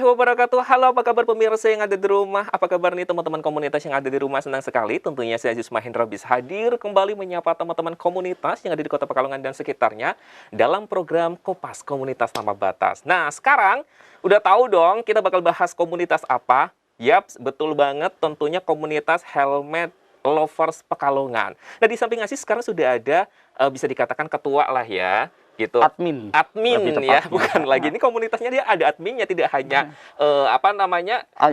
wabarakatuh. Halo, apa kabar pemirsa yang ada di rumah? Apa kabar nih teman-teman komunitas yang ada di rumah? Senang sekali tentunya saya Aziz Mahendra bisa hadir kembali menyapa teman-teman komunitas yang ada di Kota Pekalongan dan sekitarnya dalam program Kopas Komunitas Tanpa Batas. Nah, sekarang udah tahu dong kita bakal bahas komunitas apa? Yaps, betul banget, tentunya komunitas Helmet Lovers Pekalongan. Nah, di samping Aziz sekarang sudah ada bisa dikatakan ketua lah ya. Gitu. Admin Ya, bukan lagi ini komunitasnya, dia ada adminnya, tidak hanya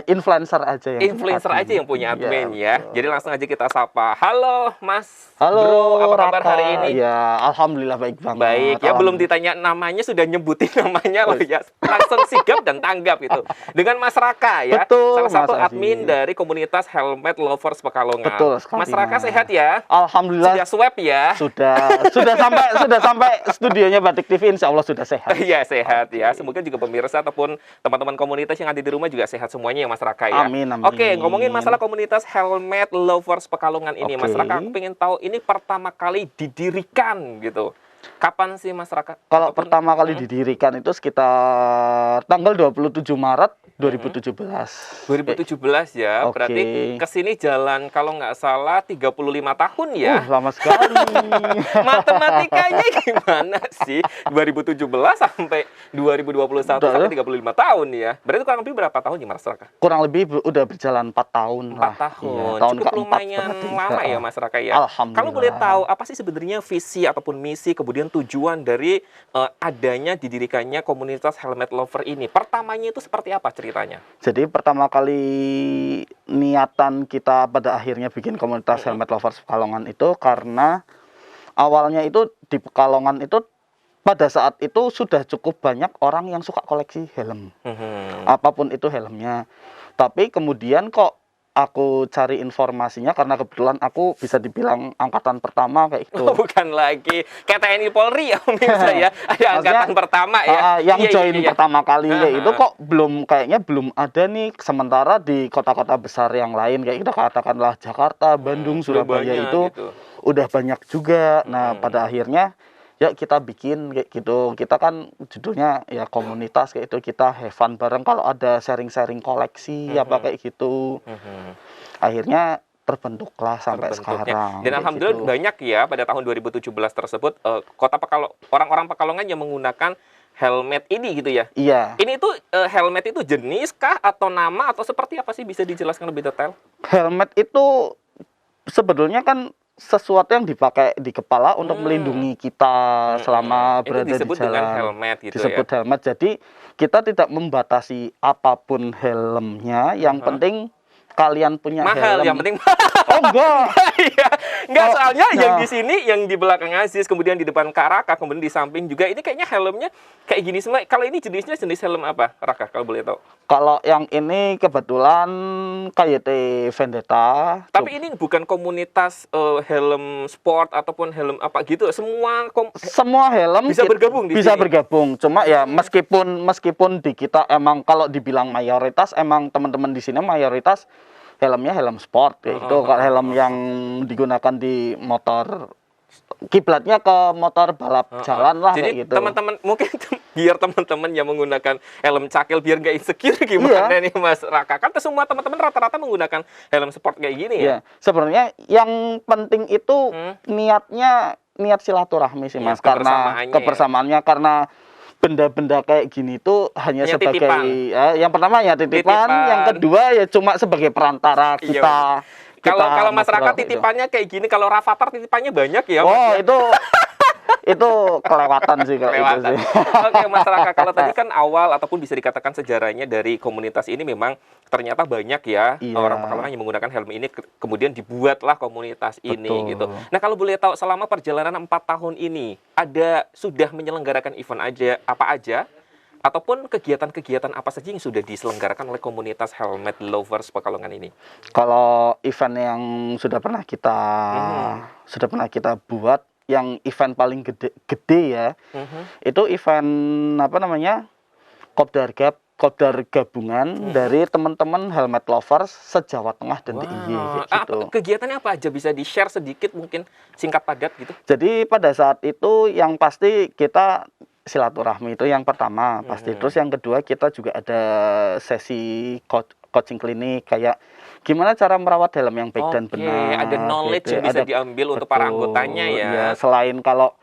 influencer aja yang punya admin ya. Betul. Jadi langsung aja kita sapa. Halo Mas. Halo, Bro, apa kabar Raka. hari ini? Ya, alhamdulillah baik banget. Baik, ya belum ditanya namanya sudah nyebutin namanya loh ya. Langsung sigap dan tanggap itu. Dengan Mas Raka ya. Betul, salah satu Mas admin dari komunitas Helmet Lovers Pekalongan. Betul sekali, Mas Raka sehat ya? Alhamdulillah. Sudah swab ya? Sudah sampai studionya Batik TV, insya Allah sudah sehat. Iya, sehat ya. Semoga juga pemirsa ataupun teman-teman komunitas yang ada di rumah juga sehat semuanya ya Mas Raka ya. Amin, amin. Oke, ngomongin masalah komunitas Helmet Lovers Pekalongan ini, Mas Raka, aku pengen tahu ini pertama kali didirikan gitu. Kapan sih Mas Raka? Kalau pertama kali didirikan itu sekitar tanggal 27 Maret 2017. 2017 ya, berarti kesini jalan kalau nggak salah 35 tahun ya. Lama sekali. Matematikanya gimana sih? 2017 sampai 2021 sampai 35 tahun ya. Berarti kurang lebih berapa tahun ya Mas Raka? Kurang lebih udah berjalan 4 tahun 4 lah. tahun. Iya, tahun cukup lumayan lama ya Mas Raka ya. Alhamdulillah. Kalau boleh tahu apa sih sebenarnya visi ataupun misi kemudian tujuan dari adanya didirikannya komunitas Helmet Lover ini? Pertamanya itu seperti apa ceritanya? Jadi pertama kali niatan kita pada akhirnya bikin komunitas Helmet Lovers Pekalongan itu karena awalnya itu di Pekalongan itu pada saat itu sudah cukup banyak orang yang suka koleksi helm. Apapun itu helmnya. Tapi kemudian kok aku cari informasinya karena kebetulan aku bisa dibilang angkatan pertama kayak itu. Oh, bukan lagi kayak TNI Polri ya pemirsa ya. Ada angkatan pertama ya. Yang join pertama kali kayak itu kok kayaknya belum ada nih, sementara di kota-kota besar yang lain kayak kita katakanlah Jakarta, Bandung, Surabaya itu gitu. Udah banyak juga. Nah, pada akhirnya ya kita bikin kayak gitu. Kita kan judulnya ya komunitas kayak itu, kita have fun bareng kalau ada sharing-sharing koleksi apa kayak gitu. Akhirnya terbentuklah sampai sekarang. Dan alhamdulillah gitu. Banyak ya pada tahun 2017 tersebut orang-orang Pekalongan yang menggunakan helmet ini gitu ya. Iya. Ini tuh helmet itu jenis kah atau nama atau seperti apa sih, bisa dijelaskan lebih detail? Helmet itu sebetulnya kan sesuatu yang dipakai di kepala untuk melindungi kita selama berada di jalan. Disebut dengan helmet gitu disebut helmet. Jadi kita tidak membatasi apapun helmnya, yang penting kalian punya mahal, helm. yang penting oh enggak. Enggak, soalnya yang di sini, yang di belakang Aziz, kemudian di depan Kak Raka, kemudian di samping juga ini kayaknya helmnya kayak gini semua. Kalau ini jenisnya jenis helm apa, Raka, kalau boleh tahu? Kalau yang ini kebetulan KYT Vendetta. Tapi ini bukan komunitas helm sport ataupun helm apa gitu. Semua helm bisa bergabung di bisa sini. Bergabung. Cuma ya meskipun di kita emang kalau dibilang mayoritas, emang teman-teman di sini mayoritas helmnya helm sport kayak itu. Kalau helm yang digunakan di motor, kiblatnya ke motor balap jalan lah. Jadi kayak gitu. Teman-teman mungkin biar teman-teman yang menggunakan helm cakil biar nggak insecure gimana nih Mas Raka? Kan semua teman-teman rata-rata menggunakan helm sport kayak gini ya. Sebenarnya yang penting itu niat silaturahmi sih Mas, karena kebersamaannya karena benda-benda kayak gini tuh hanya sebagai yang pertama ya titipan, yang kedua ya cuma sebagai perantara kita. Kalau masyarakat titipannya kayak gini, kalau Rafathar titipannya banyak ya. Oh, itu kelewatan sih kalau itu sih. Oke, masyarakat, kalau tadi kan awal ataupun bisa dikatakan sejarahnya dari komunitas ini memang ternyata banyak ya orang Pekalongan yang menggunakan helm ini, kemudian dibuatlah komunitas ini gitu. Nah, kalau boleh tahu selama perjalanan 4 tahun ini sudah menyelenggarakan event apa aja ataupun kegiatan-kegiatan apa saja yang sudah diselenggarakan oleh komunitas Helmet Lovers Pekalongan ini? Kalau event yang sudah pernah kita buat, yang event paling gede ya, itu event apa namanya, kopdar gabungan dari teman-teman Helmet Lovers se-Jawa Tengah dan DIY gitu. Kegiatannya apa aja, bisa di-share sedikit mungkin singkat padat gitu? Jadi pada saat itu yang pasti kita silaturahmi itu yang pertama pasti. Terus yang kedua kita juga ada sesi coaching klinik kayak gimana cara merawat helm yang baik dan benar. Ada knowledge gitu. yang bisa diambil untuk para anggotanya ya. Iya, selain kalau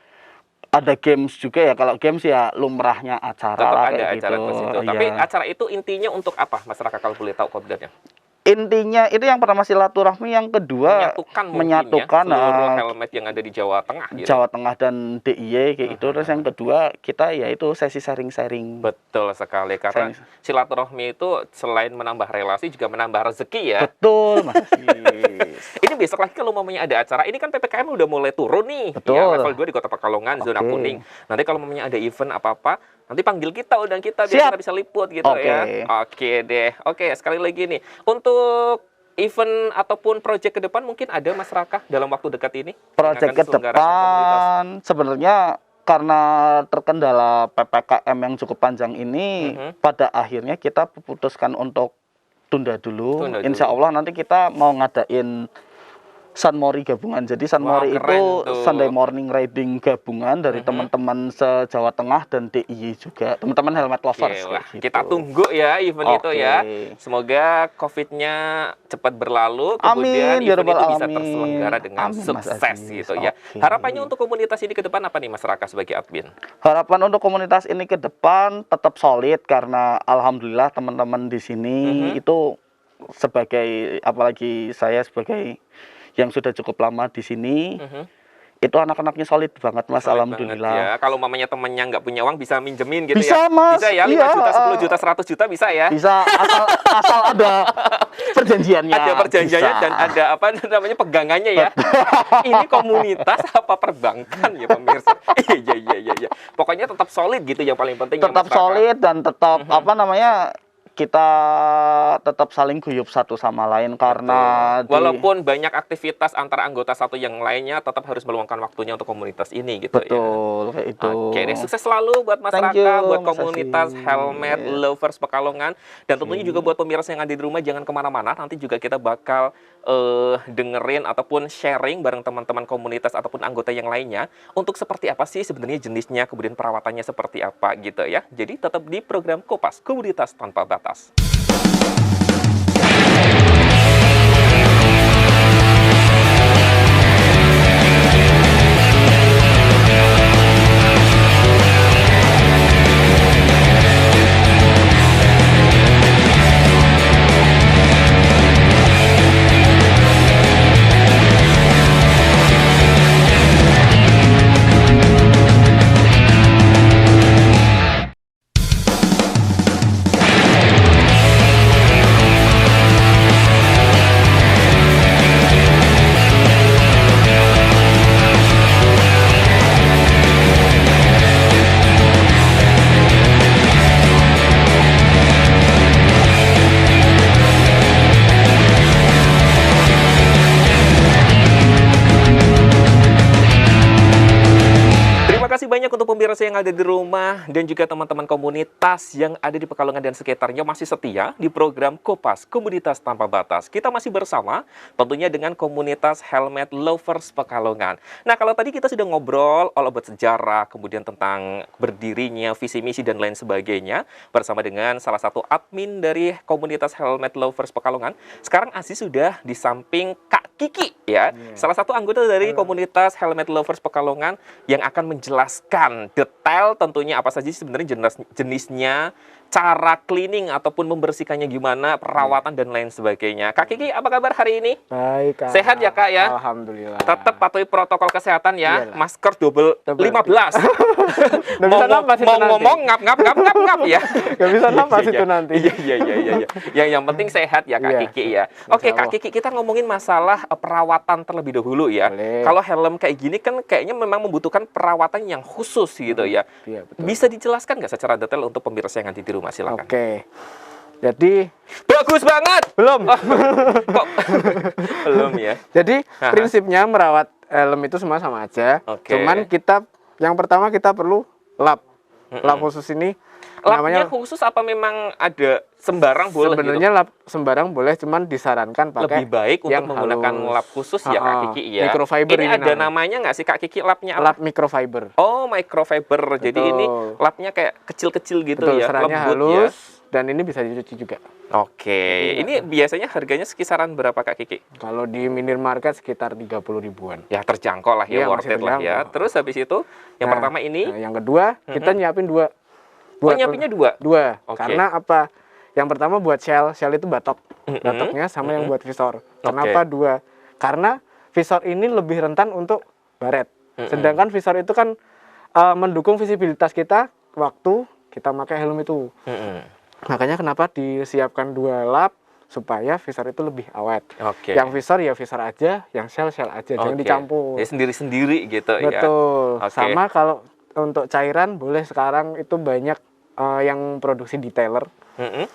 ada games juga ya, kalau games ya lumrahnya acara Tetap lah ada kayak acara gitu. ke situ. Iya. Tapi acara itu intinya untuk apa? Masyarakat kalau boleh tahu kopdarnya. Intinya itu yang pertama silaturahmi, yang kedua menyatukan seluruh helmet yang ada di Jawa Tengah gitu. Jawa Tengah dan DIY kayak gitu. Terus yang kedua kita ya itu sesi sharing-sharing. Betul sekali, karena silaturahmi itu selain menambah relasi juga menambah rezeki ya. Betul, Mas. Ini besok lagi kalau mamanya ada acara, ini kan PPKM udah mulai turun nih. Betul. Ya, level 2 di Kota Pekalongan, zona kuning. Nanti kalau mamanya ada event apa-apa, nanti panggil kita, undang kita biar kita bisa liput gitu ya. Oke deh. Oke, sekali lagi nih. Untuk event ataupun proyek ke depan mungkin ada Mas Raka dalam waktu dekat ini? Proyek ke depan sebenarnya karena terkendala PPKM yang cukup panjang ini, pada akhirnya kita putuskan untuk tunda dulu. Insya Allah nanti kita mau ngadain Sunmori gabungan. Jadi Sunmori itu Sunday morning riding gabungan dari teman-teman se-Jawa Tengah dan DIY juga. Teman-teman helmet lovers. Gitu. Kita tunggu ya event itu ya. Semoga COVID-nya cepat berlalu, kemudian event itu bisa terselenggara dengan sukses gitu ya. Harapannya untuk komunitas ini ke depan apa nih Mas Raka sebagai admin? Harapan untuk komunitas ini ke depan tetap solid karena alhamdulillah teman-teman di sini itu sebagai, apalagi saya sebagai yang sudah cukup lama di sini, itu anak-anaknya solid banget Mas, alhamdulillah. Ya. Kalau mamanya temennya nggak punya uang bisa minjemin gitu bisa, ya? Mas. Bisa ya, 5 juta, 10 juta, 100 juta bisa ya? Bisa, asal ada perjanjiannya. Ada perjanjiannya dan ada apa namanya pegangannya ya. Ini komunitas apa perbankan ya pemirsa? Iya. Pokoknya tetap solid gitu yang paling penting. Tetap solid dan tetap apa namanya, kita tetap saling guyup satu sama lain karena walaupun banyak aktivitas antara anggota satu yang lainnya tetap harus meluangkan waktunya untuk komunitas ini gitu. Betul, kayak itu. Oke deh, sukses selalu buat masyarakat, buat komunitas helmet lovers Pekalongan, dan tentunya juga buat pemirsa yang ada di rumah jangan kemana-mana. Nanti juga kita bakal dengerin ataupun sharing bareng teman-teman komunitas ataupun anggota yang lainnya untuk seperti apa sih sebenarnya jenisnya, kemudian perawatannya seperti apa gitu ya. Jadi tetap di program Kopas Komunitas Tanpa Batas. Banyak untuk pemirsa yang ada di rumah dan juga teman-teman komunitas yang ada di Pekalongan dan sekitarnya masih setia di program Kopas Komunitas Tanpa Batas. Kita masih bersama tentunya dengan komunitas helmet lovers Pekalongan. Nah, kalau tadi kita sudah ngobrol all about sejarah, kemudian tentang berdirinya visi misi dan lain sebagainya bersama dengan salah satu admin dari komunitas helmet lovers Pekalongan. Sekarang Aziz sudah di samping Kak Kiki ya, salah satu anggota dari komunitas helmet lovers Pekalongan yang akan menjelaskan detail tentunya apa saja sebenarnya jenisnya, cara cleaning ataupun membersihkannya gimana, perawatan dan lain sebagainya. Kak Kiki, apa kabar hari ini? Baik, Kak. Sehat ya, Kak ya? Alhamdulillah. Tetap patuhi protokol kesehatan ya. Iyalah. Masker double 15. Mau ngomong ngap ya. Gak bisa napas itu nanti. Iya. Yang penting sehat ya, Kak Kiki ya. Oke, Kak Kiki, kita ngomongin masalah perawatan terlebih dahulu ya. Kalau helm kayak gini kan kayaknya memang membutuhkan perawatan yang khusus gitu ya. Iya, betul. Bisa dijelaskan nggak secara detail untuk pemirsa yang ada di rumah? Silakan. Oke. Jadi bagus banget. Belum. Kok belum ya? Jadi prinsipnya merawat helm itu semua sama aja. Cuman kita yang pertama kita perlu lap. Lap khusus ini Lapnya khusus apa memang ada sembarang boleh sebenarnya gitu? lap sembarang boleh, cuman disarankan pakai Lebih baik untuk yang menggunakan halus. lap khusus ya Kak Kiki ya. Microfiber Ini ini ada namanya. namanya nggak sih Kak Kiki lapnya apa? Lap microfiber. Oh, microfiber. Jadi ini Betul. lapnya kayak kecil-kecil gitu Betul, ya, seratnya lembut halus dan ini bisa dicuci juga. ya. Oke, ini biasanya harganya sekisaran berapa Kak Kiki? Kalau di minimarket sekitar 30 ribuan. Ya terjangkau lah ya, Iya, worth masih it lah ya. terjangkau. Terus habis itu yang Nah, pertama ini, nah, yang kedua kita nyiapin dua. oh nyiapinnya dua? Dua. Oke. Karena apa? Yang pertama buat shell itu batok. Batoknya sama yang buat visor. Kenapa dua? Karena visor ini lebih rentan untuk baret. Sedangkan visor itu kan mendukung visibilitas kita waktu kita pakai helm itu. Makanya kenapa disiapkan dua lap supaya visor itu lebih awet. Oke. Yang visor ya visor aja, yang shell aja, jangan Oke. dicampur. Ya sendiri-sendiri gitu ya. Betul. Oke. Sama kalau untuk cairan boleh sekarang itu banyak yang produksi detailer.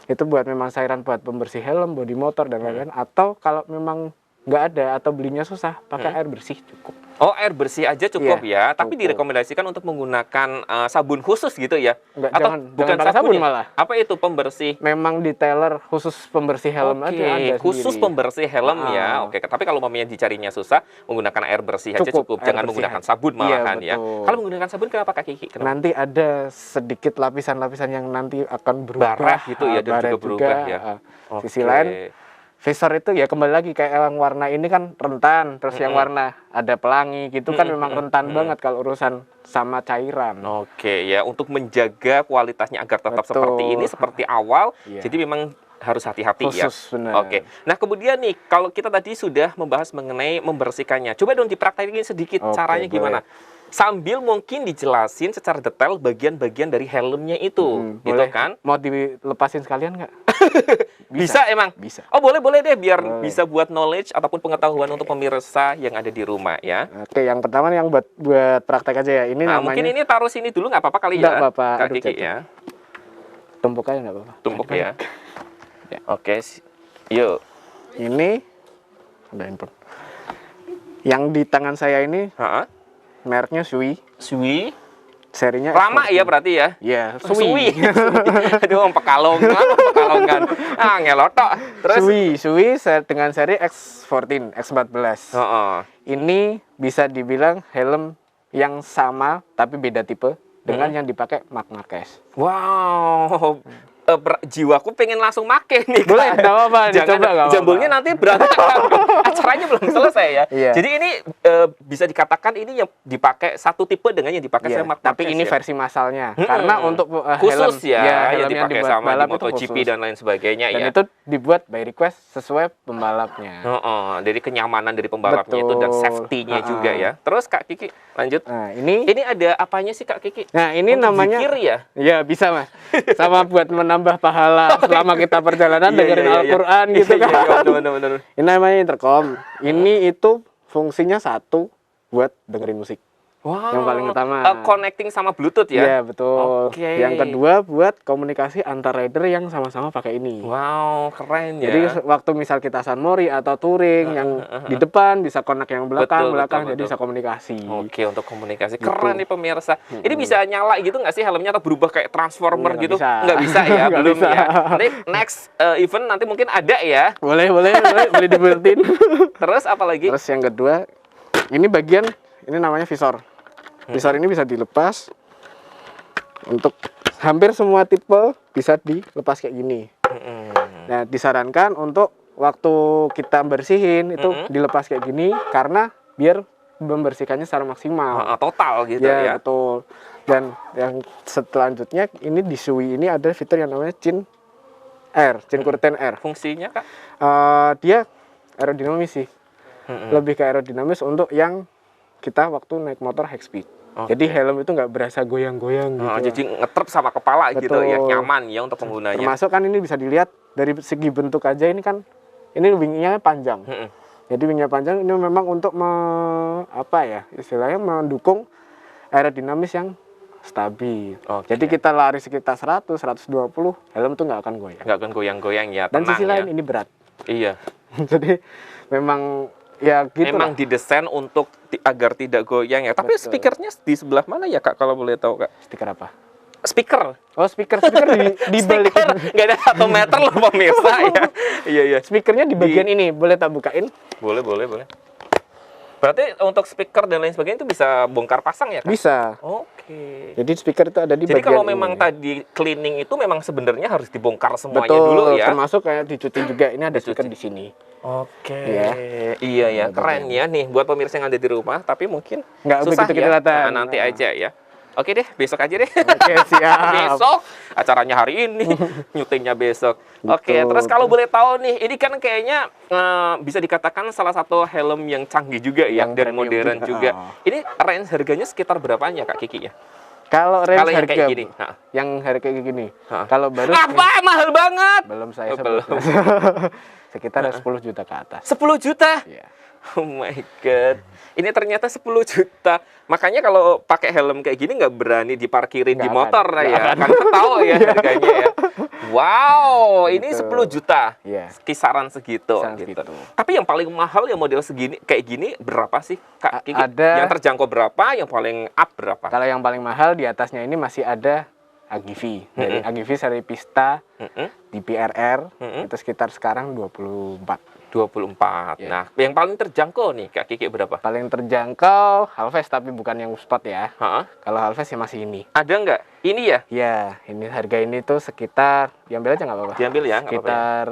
Itu buat memang cairan buat pembersih helm, bodi motor dan lain-lain. Atau kalau memang nggak ada atau belinya susah, pakai air bersih cukup. Oh, air bersih aja cukup Iya, ya. Tapi cukup. direkomendasikan untuk menggunakan sabun khusus gitu ya. Enggak, Atau jangan bukan pakai sabun sabun ya? malah. Apa itu pembersih? Memang detailer khusus pembersih helm Oke, aja ada khusus sendiri. pembersih helm ya. Ah. Oke, tapi kalau umpamanya dicarinya susah, menggunakan air bersih aja Cukup, cukup. air Jangan bersih menggunakan aja. sabun malahan Iya, ya. betul. Kalau menggunakan sabun kenapa Kak Kiki? Kenapa? Nanti ada sedikit lapisan-lapisan yang nanti akan berubah. Baret gitu ya, dan baret juga berubah ya. Sisi Oke. lain, visor itu ya kembali lagi kayak yang warna ini kan rentan, terus yang warna ada pelangi gitu kan memang rentan banget kalau urusan sama cairan. Oke ya, untuk menjaga kualitasnya agar tetap Betul. seperti ini, seperti awal, Iya. jadi memang harus hati-hati ya. Khusus, benar. Oke. Nah kemudian nih, kalau kita tadi sudah membahas mengenai membersihkannya, coba dong dipraktekin sedikit Oke, caranya gimana? Sambil mungkin dijelasin secara detail bagian-bagian dari helmnya itu, gitu Boleh. kan? Mau dilepasin sekalian nggak? Bisa emang? Bisa. Oh boleh deh, biar Boleh. bisa buat knowledge ataupun pengetahuan untuk pemirsa yang ada di rumah ya. Oke, yang pertama yang buat praktek aja ya. Ini Nah, namanya mungkin ini taruh sini dulu nggak apa-apa kali Nggak ya, apa-apa, Kak aduh, Kiki jatuh. ya. tumpuk aja nggak apa-apa. Tumpuk ya. Ya. Oke, yuk. Ini ada handphone. Yang di tangan saya ini Ha-ha. mereknya Sui, Sui. serinya Lama ya X14. berarti ya? Iya, Sui. Aduh, pekalongan. Ah, ngelotok. Terus? Sui dengan seri X14, X14. Heeh. Ini bisa dibilang helm yang sama tapi beda tipe dengan yang dipakai Marc Marquez. Wow. Jiwaku pengen langsung make nih. Boleh, Kak. nggak apa-apa, Jangan dicoba, nggak apa-apa. jambulnya nanti berantakan. Acaranya belum selesai ya. Iya. Jadi ini bisa dikatakan ini yang dipakai satu tipe dengan yang dipakai Iya, sama Marc tapi Marquez ini ya? versi masalnya. Karena untuk Khusus helm, ya, yang helm dipakai dibuat sama di balap itu MotoGP khusus. dan lain sebagainya Dan ya. itu dibuat by request sesuai pembalapnya. Jadi kenyamanan dari pembalapnya itu dan Betul. safety-nya juga ya. Terus Kak Kiki lanjut. Nah, ini Ada apanya sih Kak Kiki? ini Untuk namanya zikir ya? Ya, bisa, Mas. Sama buat menambah pahala selama kita perjalanan Iya, dengerin iya, iya. Al-Qur'an gitu Iya, kan. iya, bener. Ini namanya intercom. Ini itu fungsinya satu buat dengerin musik. Wow. Yang paling utama. Connecting sama Bluetooth ya? Iya, betul. Oke. Yang kedua buat komunikasi antar rider yang sama-sama pakai ini. Wow, keren ya. Jadi waktu misal kita San Mori atau touring yang di depan bisa connect yang belakang, Betul, jadi betul. bisa komunikasi. Oke, untuk komunikasi. Gitu. Keren nih pemirsa. Ini bisa nyala gitu nggak sih helmnya atau berubah kayak transformer Nggak gitu? bisa. Nggak bisa ya, Nggak belum bisa. ya. Nanti next event nanti mungkin ada ya. Boleh boleh dibuatin. Terus apa lagi? Terus yang kedua, ini namanya visor. Visor ini bisa dilepas. Untuk hampir semua tipe bisa dilepas kayak gini. Nah, disarankan untuk waktu kita bersihin itu dilepas kayak gini karena biar membersihkannya secara maksimal. Total gitu Ya, ya. betul. Dan yang selanjutnya ini di Sui ini ada fitur yang namanya Chin Curtain Air. Fungsinya Kak? Dia aerodinamis sih. Lebih ke aerodinamis untuk yang kita waktu naik motor high speed. Oke. Jadi helm itu nggak berasa goyang-goyang gitu. Jadi ngetrep sama kepala gitu ya, Betul. nyaman ya untuk penggunanya. Termasuk kan ini bisa dilihat dari segi bentuk aja ini kan ini wingnya panjang. Jadi wingnya panjang ini memang untuk istilahnya mendukung aerodinamis yang stabil. Oke. Jadi kita lari sekitar 100, 120, helm tuh nggak akan goyang. Nggak akan goyang-goyang ya, Dan tenang sisi ya. lain ini berat. Iya. Jadi memang ya gitu Memang lah. didesain untuk agar tidak goyang ya. Tapi Betul. speakernya di sebelah mana ya Kak kalau boleh tahu Kak? Stiker apa? speaker. Oh, speaker di balik. Speaker nggak ada 1 meter loh pemirsa ya. Iya. Speakernya di bagian ini, boleh tak bukain? Boleh. Berarti untuk speaker dan lain sebagainya itu bisa bongkar pasang ya, Kak? Bisa. Oke. Jadi speaker itu ada di Jadi bagian kalau ini. memang tadi cleaning itu memang sebenarnya harus dibongkar semuanya Betul, dulu ya. termasuk kayak dicuci juga. Ini ada speaker di sini. Oke. Ya. Iya ya, keren ya nih buat pemirsa yang ada di rumah, tapi mungkin Nggak susah begitu ya. kelihatan. Nah, nanti aja ya. Oke deh, besok aja deh. Oke, siap. Besok acaranya hari ini, nyutingnya besok. Oke, Betul. terus kalau boleh tahu nih, ini kan kayaknya bisa dikatakan salah satu helm yang canggih juga ya, Yang dan premium modern juga. juga. Ini range harganya sekitar berapanya Kak Kiki ya? Kalau range Kalau yang harga kayak gini, ha. yang harga kayak gini. Ha. Kalau baru Apa? Mahal banget. belum saya Oh, sebut. belum. Sekitar 10 juta ke atas. 10 juta? Iya. Oh my god. Ini ternyata 10 juta. Makanya kalau pakai helm kayak gini nggak berani diparkirin di Nggak motor akan. ya. Kan tahu ya harganya ya. Wow, ini Gitu. 10 juta. Iya. Kisaran segitu Kisaran gitu. segitu. Tapi yang paling mahal ya model segini kayak gini berapa sih, Kak Kiki? Ada. Yang terjangkau berapa? Yang paling up berapa? Kalau yang paling mahal di atasnya ini masih ada Agivi. Dari Agivi seri Pista Mm-mm. di PRR Mm-mm. itu sekitar sekarang 24. 24. Iya. Nah, yang paling terjangkau nih Kak Kiki berapa? Paling terjangkau Halves tapi bukan yang spot ya. Hah? Kalau Halves ya masih ini. Ada nggak? Ini ya? Ya, ini harga ini tuh sekitar diambil aja nggak apa-apa. Diambil ya, nggak apa-apa ya. Sekitar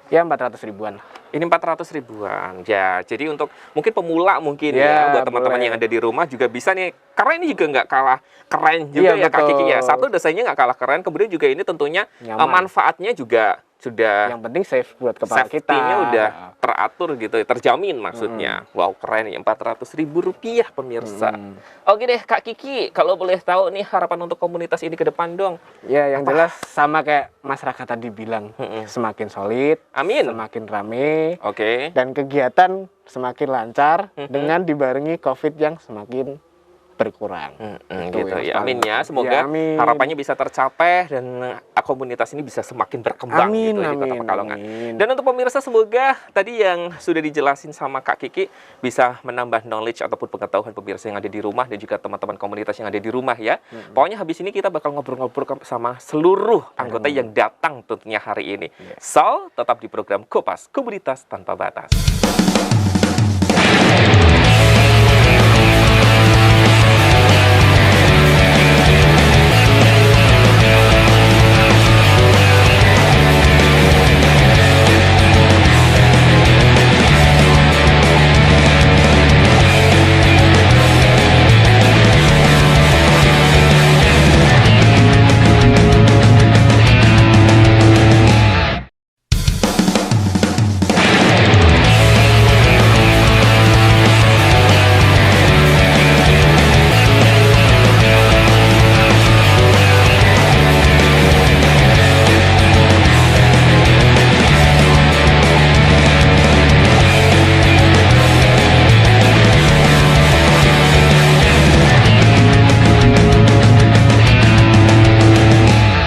ya 400 ribuan. Ini 400 ribuan. Ya, jadi untuk mungkin pemula mungkin Ya, ya buat teman-teman boleh. yang ada di rumah juga bisa nih. Karena ini juga nggak kalah keren juga Iya, ya Kak Kiki ya. betul. Satu desainnya nggak kalah keren, kemudian juga ini tentunya Nyaman. manfaatnya juga sudah Yang penting safe buat kepala kita. safety-nya udah teratur gitu, terjamin maksudnya. Wow, keren ya, 400 ribu rupiah pemirsa. Oke deh Kak Kiki, kalau boleh tahu nih harapan untuk komunitas ini ke depan dong. Ya, yang jelas sama kayak masyarakat tadi bilang, semakin solid, Amin. semakin rame, Oke. dan kegiatan semakin lancar dengan dibarengi COVID yang semakin berkurang. Itu Gitu yang ya. paling Amin ya. penting. Semoga Ya, amin. harapannya bisa tercapai dan komunitas ini bisa semakin berkembang Amin, gitu di Kota amin, Pekalongan. amin. Dan untuk pemirsa semoga tadi yang sudah dijelasin sama Kak Kiki bisa menambah knowledge ataupun pengetahuan pemirsa yang ada di rumah dan juga teman-teman komunitas yang ada di rumah ya. Pokoknya habis ini kita bakal ngobrol-ngobrol sama seluruh anggota yang datang tentunya hari ini. So, tetap di program Kopas, Komunitas Tanpa Batas.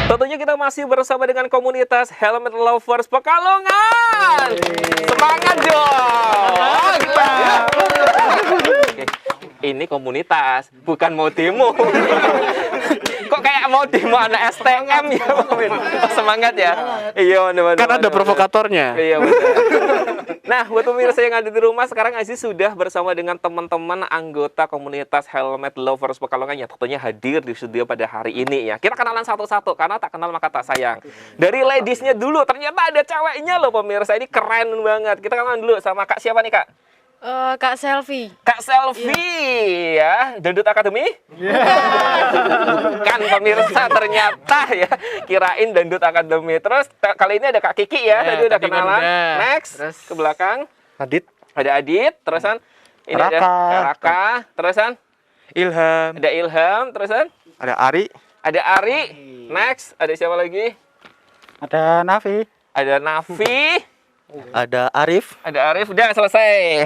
Tentunya kita masih bersama dengan komunitas Helmet Lovers Pekalongan. Semangat dong. Oke. Ini komunitas, bukan mau demo. Kok kayak mau demo anak STM ya? Semangat ya. Iya, benar-benar. Kan ada provokatornya. Iya, benar. Nah, buat pemirsa yang ada di rumah, sekarang Aziz sudah bersama dengan teman-teman anggota komunitas Helmet Lovers Pekalongan yang tentunya hadir di studio pada hari ini ya. Kita kenalan satu-satu, karena tak kenal maka tak sayang. Dari ladiesnya dulu, ternyata ada ceweknya loh pemirsa. Ini keren banget. Kita kenalan dulu sama Kak siapa nih, Kak? Kak Selvi. Kak Selvi ya, Dangdut Academy? Bukan pemirsa ternyata ya, kirain Dangdut Academy. Terus kali ini ada Kak Kiki ya, tadi udah tadi kenalan. udah. Next, Terus ke belakang Adit, ada Adit, terusan ini ada Raka. Raka, terusan Ilham, ada Ilham, terusan ada Ari, ada Ari. Next, ada siapa lagi? Ada Nafi. Ada Nafi, Ada Arif. ada Arif. Udah selesai.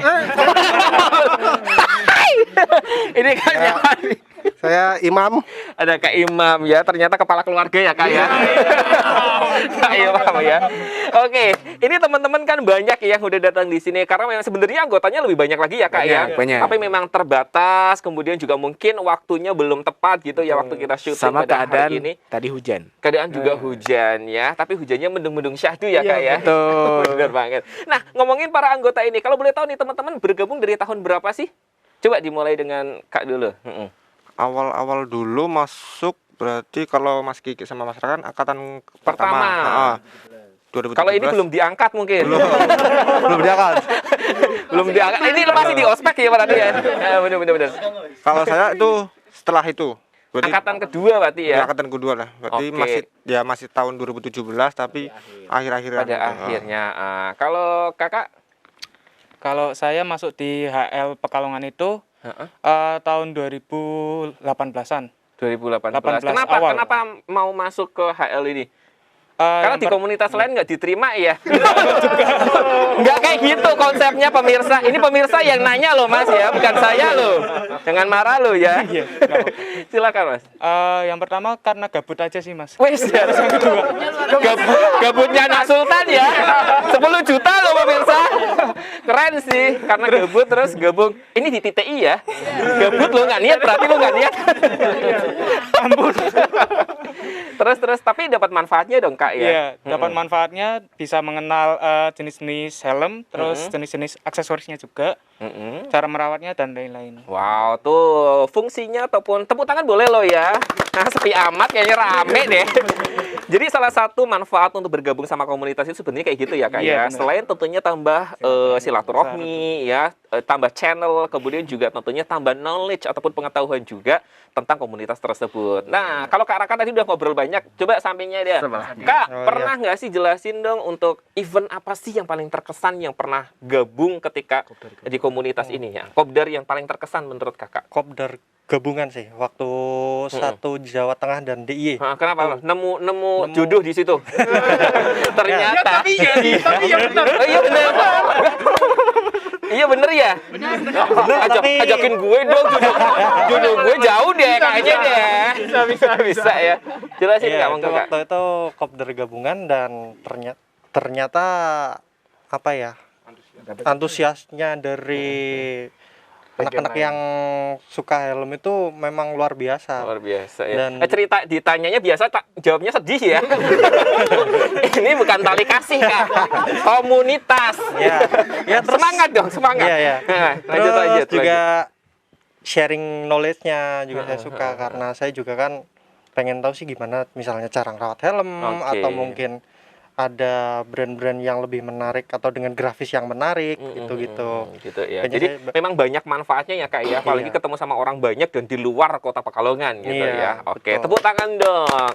Ini kan siapa nih? Saya Imam. Ada Kak Imam ya, ternyata kepala keluarga ya Kak ya. Kak Imam ya. Oke, ini teman-teman kan banyak yang udah datang di sini karena memang sebenarnya anggotanya lebih banyak lagi ya Kak ya. Banyak. Tapi memang terbatas, kemudian juga mungkin waktunya belum tepat gitu ya waktu kita syuting Sama pada keadaan hari ini. tadi hujan. Keadaan juga hujan ya, tapi hujannya mendung-mendung syahdu ya Kak ya. Betul. Benar banget. Nah, ngomongin para anggota ini, kalau boleh tahu nih teman-teman bergabung dari tahun berapa sih? Coba dimulai dengan Kak dulu. Awal-awal dulu masuk berarti kalau Mas Kiki sama Mas Rakan angkatan pertama. Pertama. 2017. Kalau ini belum diangkat mungkin. belum diangkat. Belum diangkat. Ini masih di ospek ya berarti ya. Benar. Kalau saya itu setelah itu. Berarti Angkatan kedua berarti ya. angkatan kedua lah. Berarti Oke. masih tahun 2017 tapi akhir-akhir Pada akhirnya. Kalau Kakak Kalau saya masuk di HL Pekalongan itu tahun 2018-an. 2018. 18 Kenapa? awal. Kenapa mau masuk ke HL ini? Karena di komunitas lain nggak diterima ya. Nggak kayak gitu konsepnya pemirsa. Ini pemirsa yang nanya loh Mas ya, bukan saya loh. Jangan marah loh ya. Silakan Mas. Yang pertama karena gabut aja sih Mas. Wes, yang kedua. Gabutnya anak Sultan ya. 10 juta loh pemirsa. Keren sih, karena gabut terus gabung. Ini di TTI ya. Gabut lo nggak niat, berarti lo nggak niat. Ampun. Terus tapi dapat manfaatnya dong Kak ya. Iya, dapat manfaatnya bisa mengenal jenis-jenis helm, terus jenis-jenis aksesorisnya juga, cara merawatnya dan lain-lain. Wow, tuh fungsinya ataupun tepuk tangan boleh loh ya. Nah, sepi amat kayaknya rame deh. Jadi salah satu manfaat untuk bergabung sama komunitas itu sebenarnya kayak gitu ya Kak Iya, ya. benar. Selain tentunya tambah silaturahmi ya, tambah channel, kemudian juga tentunya tambah knowledge ataupun pengetahuan juga tentang komunitas tersebut. Nah, kalau Kak Raka tadi udah ngobrol banyak, coba sampingnya dia. Kak, pernah nggak sih jelasin dong untuk event apa sih yang paling terkesan yang pernah gabung ketika di komunitas ini ya? Kopdar yang paling terkesan menurut Kakak? Kopdar gabungan sih waktu satu Jawa Tengah dan DIY. Kenapa? Nemu jodoh di situ. Ternyata. Tapi ya benar. Oh, iya bener. Iya bener ya. Ajakin gue dong jodoh gue jauh deh kayaknya deh. Bisa ya. Jelasin Iya, nggak itu Bang Kakak? waktu itu kopdar gabungan dan ternyata apa ya? Antusiasnya dari anak-anak yang suka helm itu memang luar biasa. Luar biasa ya. Dan- Cerita ditanyanya biasa jawabnya sedih ya. Ini bukan tali kasih Kak. Komunitas. Ya terus Semangat dong, semangat. Iya. Nah, Terus lanjut. juga sharing knowledge-nya juga saya suka karena saya juga kan pengen tahu sih gimana misalnya cara ngerawat helm Oke. atau mungkin ada brand-brand yang lebih menarik atau dengan grafis yang menarik gitu-gitu. Gitu ya. Kayaknya Jadi saya- memang banyak manfaatnya ya Kak ya. Apalagi Iya. ketemu sama orang banyak dan di luar kota Pekalongan gitu ya. Iya, Oke, betul. tepuk tangan dong.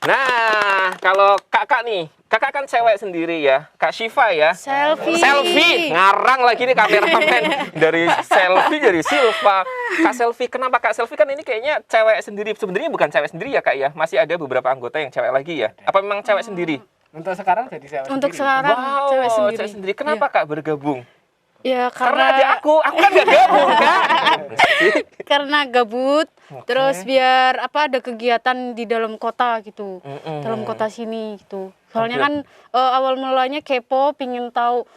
Nah, kalau Kakak nih, Kakak kan cewek sendiri ya. Kak Syifa ya. Selfie, ngarang lagi nih kameramen. Dari selfie jadi Silva. Kak Selfie, kenapa Kak Selfie kan ini kayaknya cewek sendiri. Sebenarnya bukan cewek sendiri ya Kak ya. Masih ada beberapa anggota yang cewek lagi ya. Apa memang cewek sendiri? Untuk sekarang jadi saya Untuk sekarang cewek sendiri. Kenapa Kak bergabung? Ya Karena ada karena aku kan gak gabung Kak. karena gabut, terus biar ada kegiatan di dalam kota gitu. Dalam kota sini gitu. Soalnya kan awal mulanya kepo, pingin tahu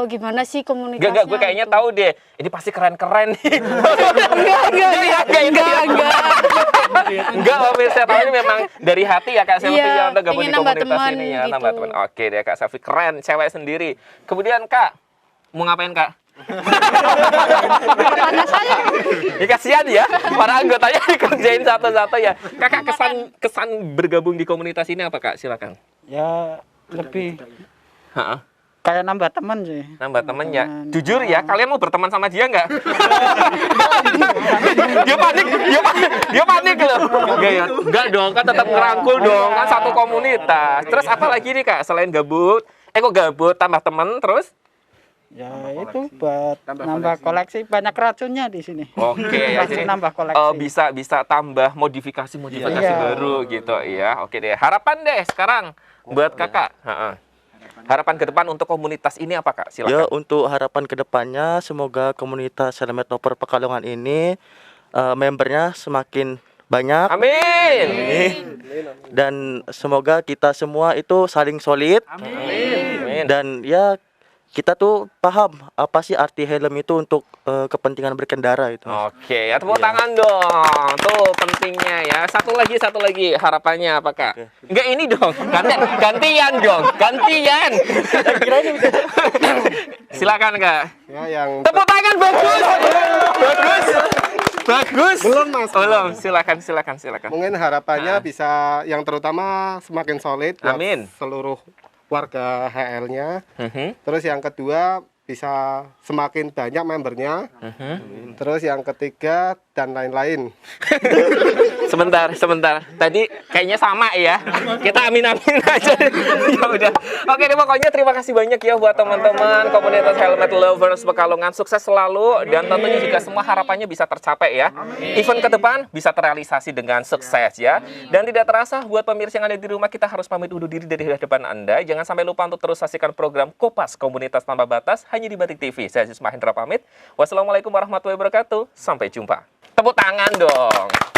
gimana sih komunitasnya. Enggak, gue kayaknya gitu. tahu deh. Ini pasti keren-keren nih. Enggak, saya tahu ini memang dari hati ya Kak Selfie Iya, ya untuk gabung di ingin nambah komunitas teman ini ya, gitu. nambah teman. Oke deh Kak Selfie, keren, cewek sendiri. Kemudian Kak, mau ngapain Kak? Ya kasihan ya, para anggotanya dikerjain satu-satu ya. Kakak kesan bergabung di komunitas ini apa Kak? Silakan. Ya lebih Heeh. kayak nambah teman sih. Nambah temen ya. Jujur ya, kalian mau berteman sama dia nggak? dia panik loh. Enggak ya, enggak dong, kan tetap ngerangkul dong, kan satu komunitas. Terus apa lagi nih Kak, selain gabut? Kok gabut tambah temen terus? Ya itu buat nambah koleksi banyak racunnya di sini. Oke ya, jadi nambah koleksi. bisa tambah modifikasi Iya. baru gitu ya. Oke deh. Harapan deh sekarang buat Kakak. Heeh. Harapan ke depan untuk komunitas ini apa Kak? Ya, Silakan. untuk harapan kedepannya semoga komunitas Helmet Lover Pekalongan ini membernya semakin banyak. Amin. Dan semoga kita semua itu saling solid. Amin. Dan ya kita tuh paham apa sih arti helm itu untuk kepentingan berkendara itu. Oke, ya tepuk tangan dong. Tuh pentingnya ya. Satu lagi harapannya apa Kak? Enggak ini dong. Gantian dong. Gantian. Silakan Kak. Ya, yang Tepuk tangan bagus. Bagus. belum Mas. Belum. Silakan. Mungkin harapannya bisa yang terutama semakin solid buat Amin. seluruh warga HL-nya. Mhm. Terus yang kedua bisa semakin banyak membernya. Terus yang ketiga dan lain-lain. Sebentar. Tadi kayaknya sama ya. Kita amin-amin aja. Ya udah. Oke deh, pokoknya terima kasih banyak ya buat teman-teman komunitas Helmet Lovers Pekalongan. Sukses selalu dan tentunya juga semua harapannya bisa tercapai ya. Event ke depan bisa terrealisasi dengan sukses ya. Dan tidak terasa buat pemirsa yang ada di rumah, kita harus pamit undur diri dari hadapan Anda. Jangan sampai lupa untuk terus saksikan program Kopas Komunitas Tanpa Batas hanya di Batik TV. Saya Aziz Mahendra pamit. Wassalamualaikum warahmatullahi wabarakatuh. Sampai jumpa. Tepuk tangan dong.